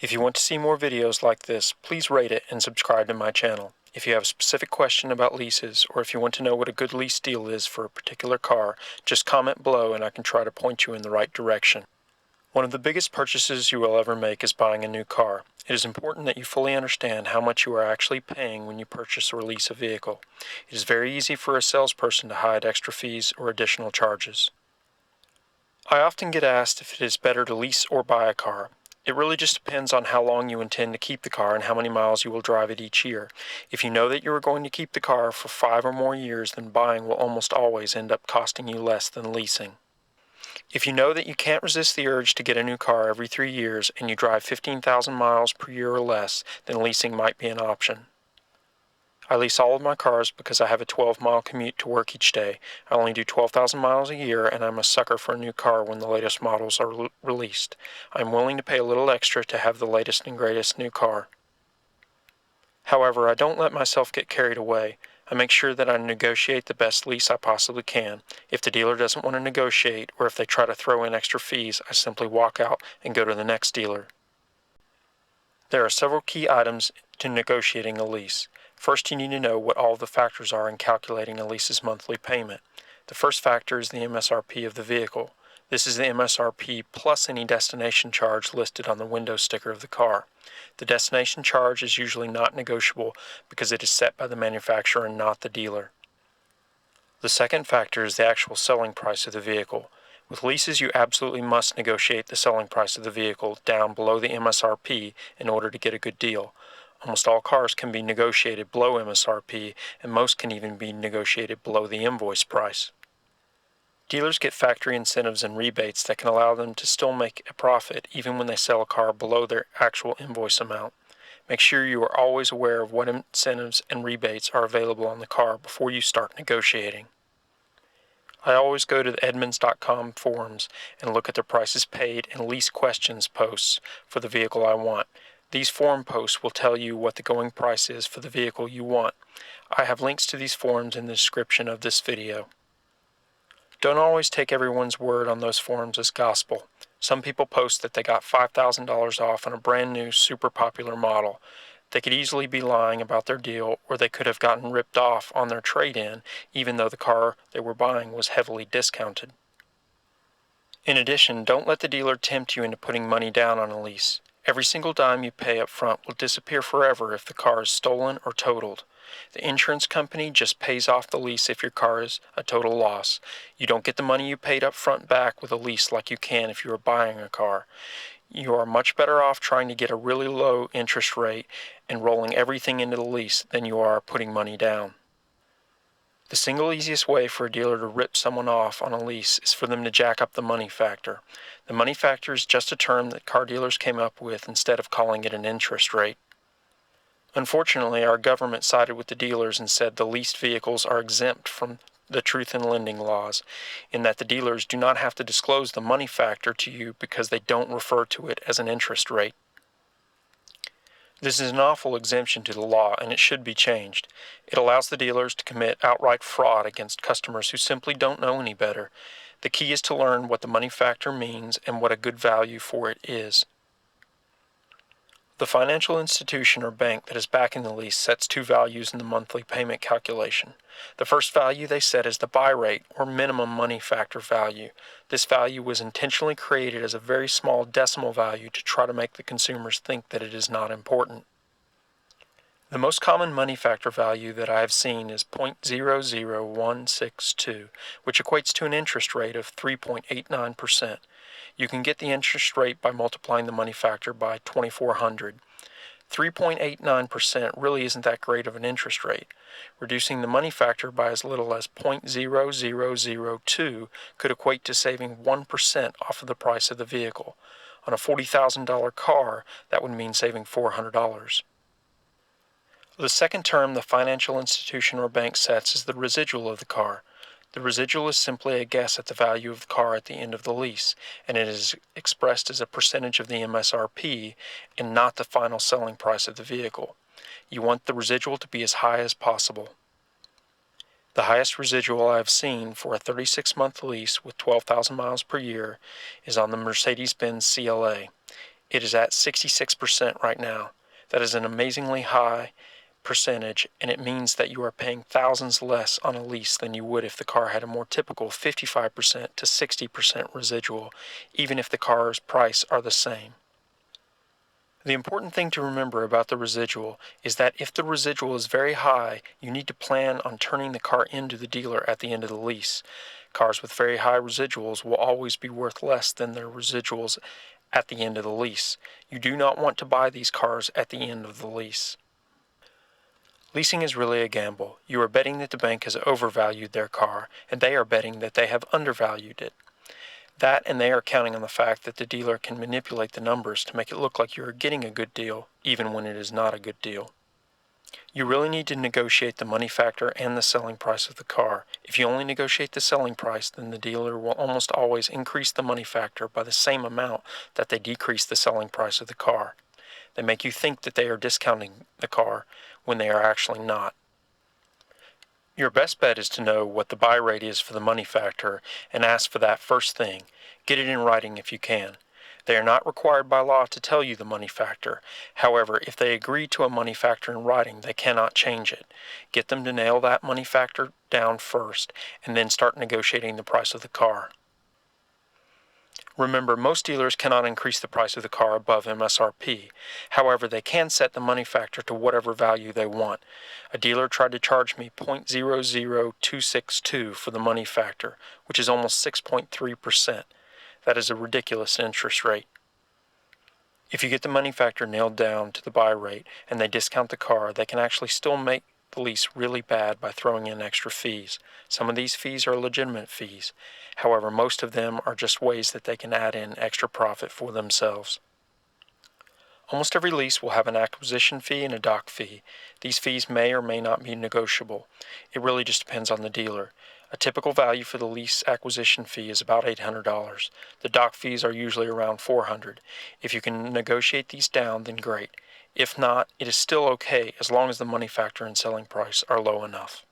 If you want to see more videos like this, please rate it and subscribe to my channel. If you have a specific question about leases, or if you want to know what a good lease deal is for a particular car, just comment below and I can try to point you in the right direction. One of the biggest purchases you will ever make is buying a new car. It is important that you fully understand how much you are actually paying when you purchase or lease a vehicle. It is very easy for a salesperson to hide extra fees or additional charges. I often get asked if it is better to lease or buy a car. It really just depends on how long you intend to keep the car and how many miles you will drive it each year. If you know that you are going to keep the car for 5 or more years, then buying will almost always end up costing you less than leasing. If you know that you can't resist the urge to get a new car every 3 years and you drive 15,000 miles per year or less, then leasing might be an option. I lease all of my cars because I have a 12-mile commute to work each day. I only do 12,000 miles a year, and I'm a sucker for a new car when the latest models are released. I'm willing to pay a little extra to have the latest and greatest new car. However, I don't let myself get carried away. I make sure that I negotiate the best lease I possibly can. If the dealer doesn't want to negotiate, or if they try to throw in extra fees, I simply walk out and go to the next dealer. There are several key items to negotiating a lease. First, you need to know what all the factors are in calculating a lease's monthly payment. The first factor is the MSRP of the vehicle. This is the MSRP plus any destination charge listed on the window sticker of the car. The destination charge is usually not negotiable because it is set by the manufacturer and not the dealer. The second factor is the actual selling price of the vehicle. With leases, you absolutely must negotiate the selling price of the vehicle down below the MSRP in order to get a good deal. Almost all cars can be negotiated below MSRP, and most can even be negotiated below the invoice price. Dealers get factory incentives and rebates that can allow them to still make a profit even when they sell a car below their actual invoice amount. Make sure you are always aware of what incentives and rebates are available on the car before you start negotiating. I always go to the Edmunds.com forums and look at the prices paid and lease questions posts for the vehicle I want. These forum posts will tell you what the going price is for the vehicle you want. I have links to these forums in the description of this video. Don't always take everyone's word on those forums as gospel. Some people post that they got $5,000 off on a brand new super popular model. They could easily be lying about their deal, or they could have gotten ripped off on their trade-in even though the car they were buying was heavily discounted. In addition, don't let the dealer tempt you into putting money down on a lease. Every single dime you pay up front will disappear forever if the car is stolen or totaled. The insurance company just pays off the lease if your car is a total loss. You don't get the money you paid up front back with a lease like you can if you are buying a car. You are much better off trying to get a really low interest rate and rolling everything into the lease than you are putting money down. The single easiest way for a dealer to rip someone off on a lease is for them to jack up the money factor. The money factor is just a term that car dealers came up with instead of calling it an interest rate. Unfortunately, our government sided with the dealers and said the leased vehicles are exempt from the truth in lending laws, in that the dealers do not have to disclose the money factor to you because they don't refer to it as an interest rate. This is an awful exemption to the law, and it should be changed. It allows the dealers to commit outright fraud against customers who simply don't know any better. The key is to learn what the money factor means and what a good value for it is. The financial institution or bank that is backing the lease sets two values in the monthly payment calculation. The first value they set is the buy rate, or minimum money factor value. This value was intentionally created as a very small decimal value to try to make the consumers think that it is not important. The most common money factor value that I have seen is 0.00162, which equates to an interest rate of 3.89%. You can get the interest rate by multiplying the money factor by 2,400. 3.89% really isn't that great of an interest rate. Reducing the money factor by as little as 0.0002 could equate to saving 1% off of the price of the vehicle. On a $40,000 car, that would mean saving $400. The second term the financial institution or bank sets is the residual of the car. The residual is simply a guess at the value of the car at the end of the lease, and it is expressed as a percentage of the MSRP and not the final selling price of the vehicle. You want the residual to be as high as possible. The highest residual I have seen for a 36-month lease with 12,000 miles per year is on the Mercedes-Benz CLA. It is at 66% right now. That is an amazingly high percentage, and it means that you are paying thousands less on a lease than you would if the car had a more typical 55% to 60% residual, even if the car's price are the same. The important thing to remember about the residual is that if the residual is very high, you need to plan on turning the car into the dealer at the end of the lease. Cars with very high residuals will always be worth less than their residuals at the end of the lease. You do not want to buy these cars at the end of the lease. Leasing is really a gamble. You are betting that the bank has overvalued their car, and they are betting that they have undervalued it. That, and they are counting on the fact that the dealer can manipulate the numbers to make it look like you are getting a good deal, even when it is not a good deal. You really need to negotiate the money factor and the selling price of the car. If you only negotiate the selling price, then the dealer will almost always increase the money factor by the same amount that they decrease the selling price of the car. They make you think that they are discounting the car when they are actually not. Your best bet is to know what the buy rate is for the money factor and ask for that first thing. Get it in writing if you can. They are not required by law to tell you the money factor. However, if they agree to a money factor in writing, they cannot change it. Get them to nail that money factor down first, and then start negotiating the price of the car. Remember, most dealers cannot increase the price of the car above MSRP. However, they can set the money factor to whatever value they want. A dealer tried to charge me 0.00262 for the money factor, which is almost 6.3%. That is a ridiculous interest rate. If you get the money factor nailed down to the buy rate and they discount the car, they can actually still make the lease really bad by throwing in extra fees. Some of these fees are legitimate fees. However, most of them are just ways that they can add in extra profit for themselves. Almost every lease will have an acquisition fee and a doc fee. These fees may or may not be negotiable. It really just depends on the dealer. A typical value for the lease acquisition fee is about $800. The doc fees are usually around $400. If you can negotiate these down, then great. If not, it is still okay as long as the money factor and selling price are low enough.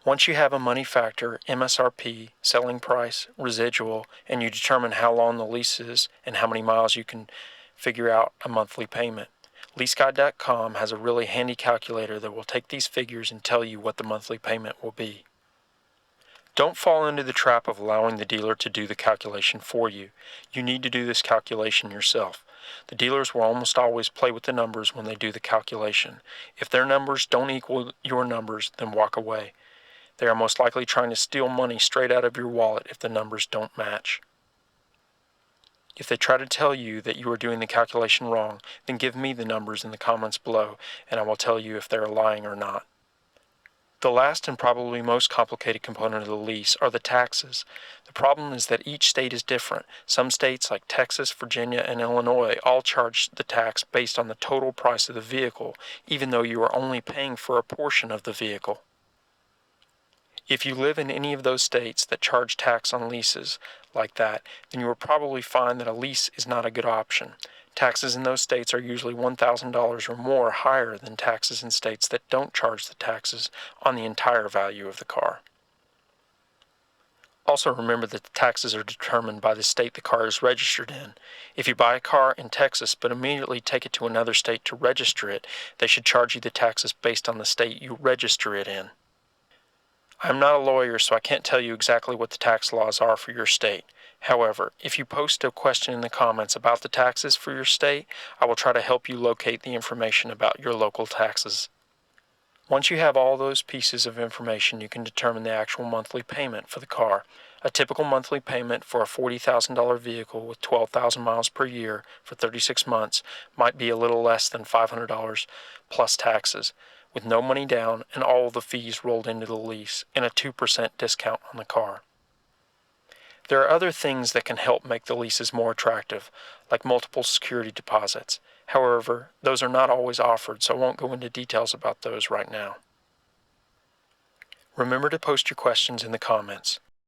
Once you have a money factor, MSRP, selling price, residual, and you determine how long the lease is and how many miles, you can figure out a monthly payment. LeaseGuide.com has a really handy calculator that will take these figures and tell you what the monthly payment will be. Don't fall into the trap of allowing the dealer to do the calculation for you. You need to do this calculation yourself. The dealers will almost always play with the numbers when they do the calculation. If their numbers don't equal your numbers, then walk away. They are most likely trying to steal money straight out of your wallet if the numbers don't match. If they try to tell you that you are doing the calculation wrong, then give me the numbers in the comments below, and I will tell you if they are lying or not. The last and probably most complicated component of the lease are the taxes. The problem is that each state is different. Some states like Texas, Virginia, and Illinois all charge the tax based on the total price of the vehicle, even though you are only paying for a portion of the vehicle. If you live in any of those states that charge tax on leases like that, then you will probably find that a lease is not a good option. Taxes in those states are usually $1,000 or more higher than taxes in states that don't charge the taxes on the entire value of the car. Also remember that the taxes are determined by the state the car is registered in. If you buy a car in Texas but immediately take it to another state to register it, they should charge you the taxes based on the state you register it in. I'm not a lawyer, so I can't tell you exactly what the tax laws are for your state. However, if you post a question in the comments about the taxes for your state, I will try to help you locate the information about your local taxes. Once you have all those pieces of information, you can determine the actual monthly payment for the car. A typical monthly payment for a $40,000 vehicle with 12,000 miles per year for 36 months might be a little less than $500 plus taxes, with no money down and all of the fees rolled into the lease and a 2% discount on the car. There are other things that can help make the leases more attractive, like multiple security deposits. However, those are not always offered, so I won't go into details about those right now. Remember to post your questions in the comments.